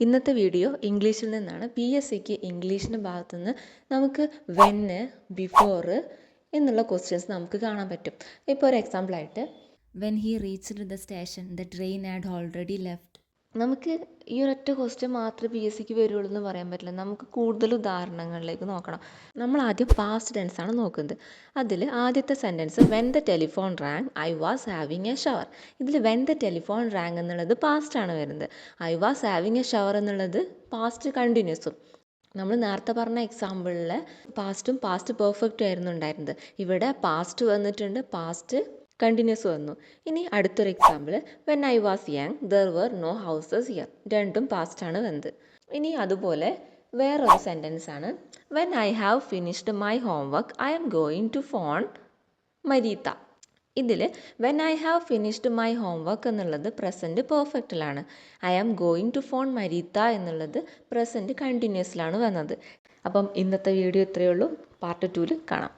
ഇന്നത്തെ വീഡിയോ ഇംഗ്ലീഷിൽ നിന്നാണ്. PSCക്ക് ഇംഗ്ലീഷിൻ്റെ ഭാഗത്തുനിന്ന് നമുക്ക് വെന്ന്, ബിഫോർ എന്നുള്ള ക്വസ്റ്റ്യൻസ് നമുക്ക് കാണാൻ പറ്റും. ഇപ്പോൾ ഒരു എക്സാമ്പിളായിട്ട് When he reached the station, the train had already left. നമുക്ക് ഈ ഒരൊറ്റ ക്വസ്റ്റ്യൻ മാത്രമേ PSCക്ക് വരുള്ളൂ എന്ന് പറയാൻ പറ്റില്ല. നമുക്ക് കൂടുതൽ ഉദാഹരണങ്ങളിലേക്ക് നോക്കണം. നമ്മൾ ആദ്യം പാസ്റ്റ് ടെൻസ് ആണ് നോക്കുന്നത്. അതിൽ ആദ്യത്തെ sentence when the telephone rang I was having a shower. ഇതിൽ വെൻ ദ ടെലിഫോൺ റാങ് എന്നുള്ളത് പാസ്റ്റ് ആണ് വരുന്നത്. I was having a shower എന്നുള്ളത് പാസ്റ്റ് കണ്ടിന്യൂസും. നമ്മൾ നേരത്തെ പറഞ്ഞ എക്സാമ്പിളിൽ പാസ്റ്റും പാസ്റ്റ് പെർഫെക്റ്റും ആയിരുന്നു ഉണ്ടായിരുന്നത്. ഇവിടെ പാസ്റ്റ് വന്നിട്ടുണ്ട്, പാസ്റ്റ് കണ്ടിന്യൂസ് വന്നു. ഇനി അടുത്തൊരു example when I was young there were no houses here. രണ്ടും പാസ്റ്റാണ് വന്നത്. ഇനി അതുപോലെ വേറൊരു സെൻറ്റൻസ് ആണ് when I have finished my homework I am going to phone Marita. ഇതിൽ when I have finished my homework എന്നുള്ളത് പ്രസൻറ്റ് പെർഫെക്റ്റിലാണ്. I am going to phone Marita എന്നുള്ളത് പ്രസൻറ്റ് കണ്ടിന്യൂസിലാണ് വന്നത്. അപ്പം ഇന്നത്തെ വീഡിയോ ഇത്രയേ ഉള്ളൂ. പാർട്ട് 2 കാണാം.